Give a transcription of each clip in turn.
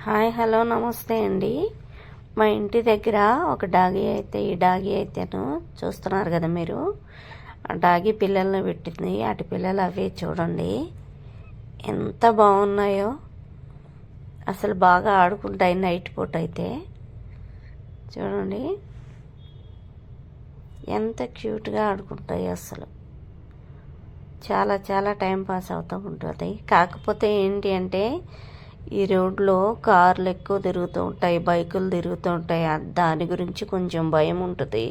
Hi hello నమస్తే అండి. మా ఇంటి దగ్గర ఒక ఈ డాగీ అయితేను చూస్తున్నారు కదా మీరు. ఆ డాగీ పిల్లల్ని పెట్టింది. అటు పిల్లలు అవే చూడండి ఎంత బాగున్నాయో. అసలు బాగా ఆడుకుంటాయి నైట్ పూట అయితే. చూడండి ఎంత క్యూట్గా ఆడుకుంటాయి. అసలు చాలా చాలా టైం పాస్ అవుతూ ఉంటుంది. కాకపోతే ఏంటి అంటే ఈ రోడ్లో కార్లు ఎక్కువ తిరుగుతూ ఉంటాయి, బైకులు తిరుగుతూ ఉంటాయి. దాని గురించి కొంచెం భయం ఉంటుంది.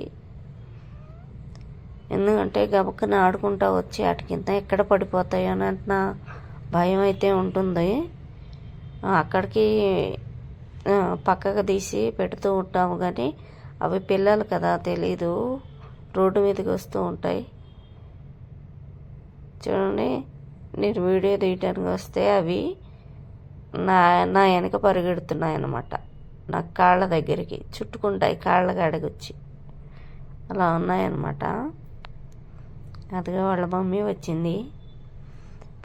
ఎందుకంటే గబక్కన ఆడుకుంటూ వచ్చి వాటి కింద ఎక్కడ పడిపోతాయో అన్న భయం అయితే ఉంటుంది. అక్కడికి పక్కకు తీసి పెడుతూ ఉంటాము, కానీ అవి పిల్లలు కదా తెలీదు, రోడ్డు మీదకి వస్తూ ఉంటాయి. చూడండి, నేను వీడియో తీయటానికి వస్తే అవి నా వెనక పరిగెడుతున్నాయి అన్నమాట. నా కాళ్ళ దగ్గరికి చుట్టుకుంటాయి, కాళ్ళ కాడికి వచ్చి అలా ఉన్నాయన్నమాట. అదిగా వాళ్ళ మమ్మీ వచ్చింది.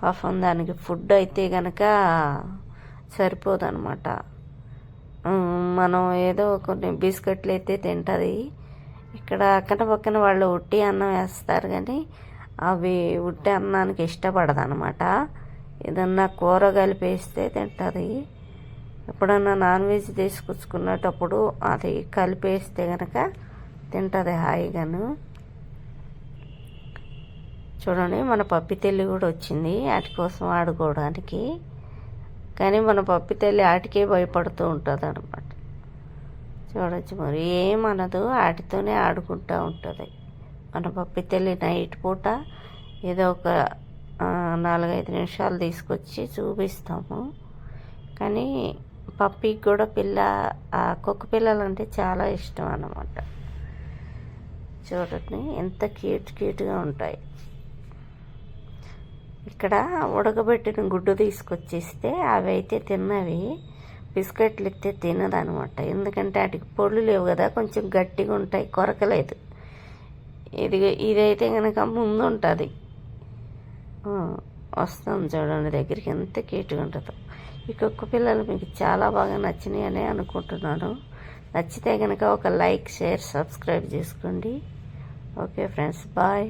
పాపం దానికి ఫుడ్ అయితే కనుక సరిపోదన్నమాట. మనం ఏదో కొన్ని బిస్కెట్లు అయితే తింటుంది. ఇక్కడ అక్కన పక్కన వాళ్ళు ఉట్టి అన్నం వేస్తారు, కానీ అవి ఉట్టి అన్నానికి ఇష్టపడదన్నమాట. ఏదన్నా కూర కలిపేస్తే తింటుంది. ఎప్పుడన్నా నాన్ వెజ్ తీసుకొచ్చుకునేటప్పుడు అది కలిపేస్తే కనుక తింటుంది హాయిగాను. చూడండి, మన పప్పి తల్లి కూడా వచ్చింది వాటి కోసం ఆడుకోవడానికి. కానీ మన పప్పి తల్లి వాటికే భయపడుతూ ఉంటుంది అనమాట. చూడొచ్చు మరి, ఏమనదు, వాటితోనే ఆడుకుంటూ ఉంటుంది. మన పప్పి తల్లి నైట్ పూట ఏదో ఒక 4-5 నిమిషాలు తీసుకొచ్చి చూపిస్తాము. కానీ పప్పికి కూడా కుక్క పిల్లలు అంటే చాలా ఇష్టం అన్నమాట. చూడండి ఎంత క్యూట్గా ఉంటాయి. ఇక్కడ ఉడకబెట్టిన గుడ్డు తీసుకొచ్చిస్తే అవి అయితే తిన్నవి, బిస్కెట్లు ఇస్తే తినదనమాట. ఎందుకంటే వాటికి పొళ్ళు లేవు కదా, కొంచెం గట్టిగా ఉంటాయి, కొరకలేదు. ఇదైతే కనుక ముందు ఉంటుంది. వస్తాం చూడండి దగ్గరికి, ఎంత క్యూట్గా ఉంటుందో. ఈ కుక్క పిల్లలు మీకు చాలా బాగా నచ్చినాయి అని అనుకుంటున్నాను. నచ్చితే కనుక ఒక లైక్, షేర్, సబ్స్క్రైబ్ చేసుకోండి. Okay friends, bye.